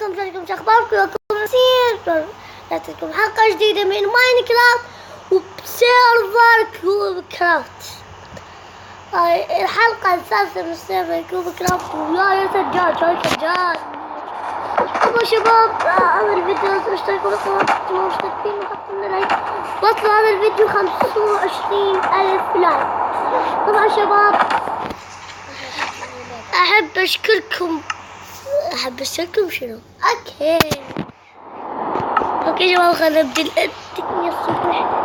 عليكم، شو اخباركم؟ ياكم كثير. جاتلكم حلقة جديدة من ماينكرافت وبسيرفر كوب كرافت. الحلقة الثالثة من سيرفر كوب كرافت. ويا سجاد طبعا شباب، هذا الفيديو اشتركوا بالقناة، ما مشتركين وحطوا لنا لايك. وصل هذا الفيديو 25,000 لايك. طبعا شباب احب اشكركم شنو؟ اوكي شباب، خلينا نبدي التقنية الصبح.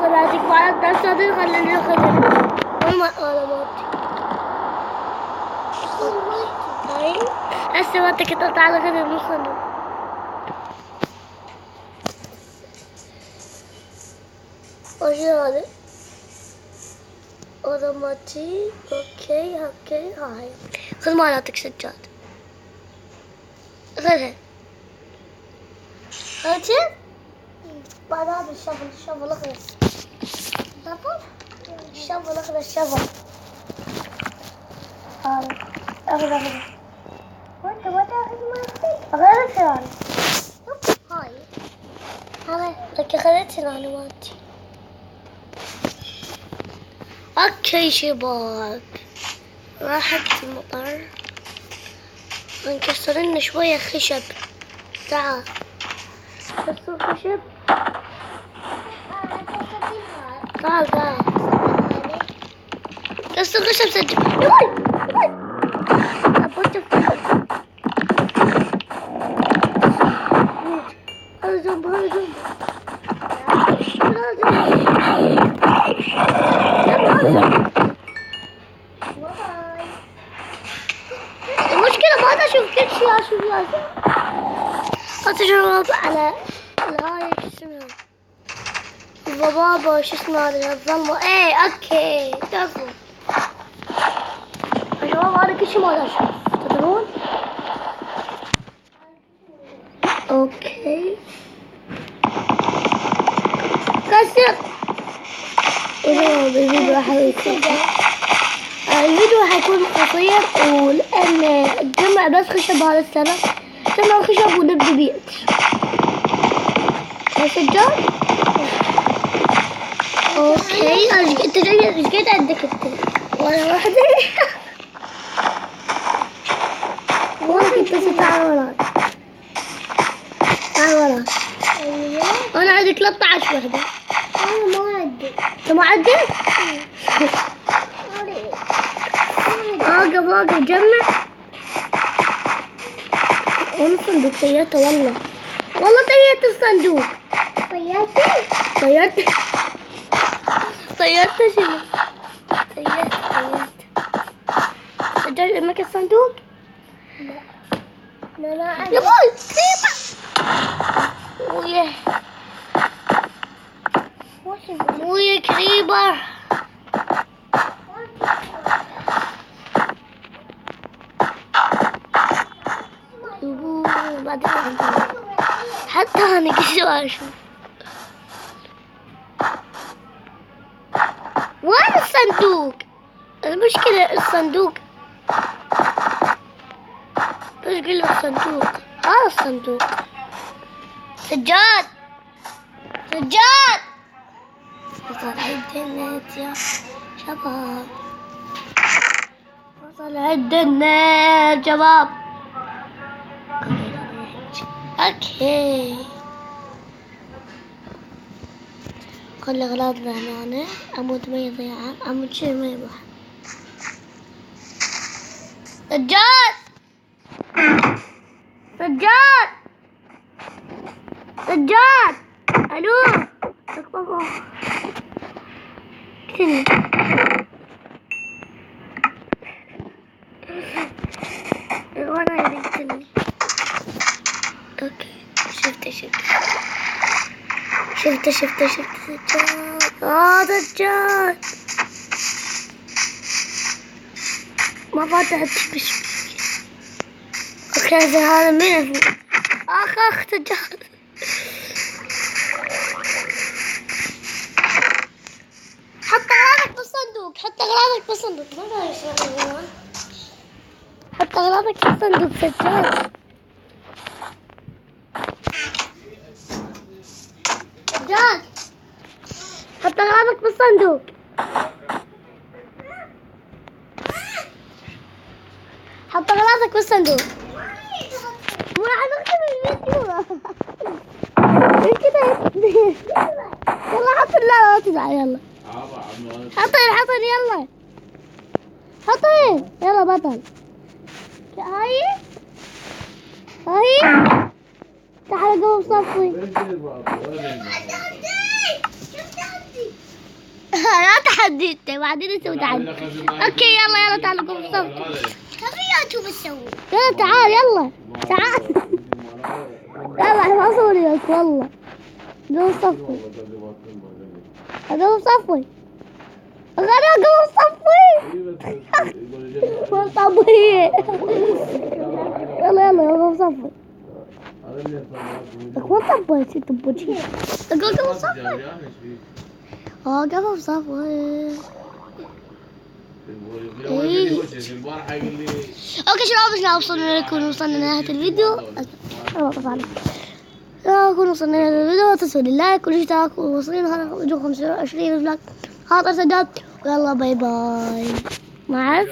صلاتك مع الناس هذول. خلينا هسه ما انت كنت على غدا نوصل. وش هذا؟ اوتوماتيك. اوكي هاي خذ مالاتك سجاد. خذها. خذتي؟ بعد هذا الشفل اخذ. الشفل اخذ الشفل. هذا اخذ. وانت ما تاخذ مالتي؟ اخذت ثاني. هاي هذا لك اخذت ثاني مالتي. اوكي شباب، راحت المطر. نكسر لنا شوية خشب. تعال كسر خشب. تعال كسر خشب. سجل. هذا جنب. المشكلة ما اشوف كل شيء. اشوف لازم اتجرب على هاي اسمها الضبابة. شو اسمها هذه الظلمة؟ ايه اوكي تعرفوا يا شباب، هذا كل شيء ما اشوف. تدرون؟ اوكي كسر. الفيديو حيكون قصير، ولأن جمع بس خشب هذا السنة. جمع خشب ونبني بيت. يا سجاد. اوكي انت جاي ايش قد عندك انت؟ وانا وحدي. انت تعال وراي. انا عندي 13 وحدة. انا ما عندي. انت ما عندك؟ باقي جمع. وانا الصندوق طيرته. والله طيرت الصندوق. طيرت شنو؟ طيرت سجلت امك الصندوق؟ لا يا بوي كريبر. ويا كريبر. بعدين حتى انا كيف اشوف. وين الصندوق؟ المشكلة الصندوق. مشكلة الصندوق. هذا الصندوق. سجاد. وصل النت يا شباب. اوكي كل اغراضنا هنا. عمود ما يضيع. عمود شيء ما يروح. سجاد. الو كتني. وانا يبنتني. اوكي شفت سجاد. ما فتحت بس. اوكي هذا من اخ سجاد. حط اغراضك بالصندوق. ما حط أغراضك في الصندوق سجاد. سجاد حط أغراضك في الصندوق. حط أغراضك في الصندوق. مو راح نختم الفيديو. كده يلا حط اللعبة، لا تزعل. يلا حطين يلا حطين يلا بطل. هاي تعال قوم صفي. لا تحدي انت بعدين نسوي تحدي. اوكي يلا تعال قوم صفي. يلا تعال يلا احنا ما اصور لك والله. قوم صفي قوم صفي غير قوم صفي. قوم صفي يلا قوم صفي. قوم صفي تبوتشي قوم صفي. قوم صفي. اوكي شباب وصلنا لنهاية الفيديو. وصلنا لنهاية الفيديو. تسوي اللايك والاشتراك ووصلنا 25 لايك. خاطر سداد. ويلا باي باي مع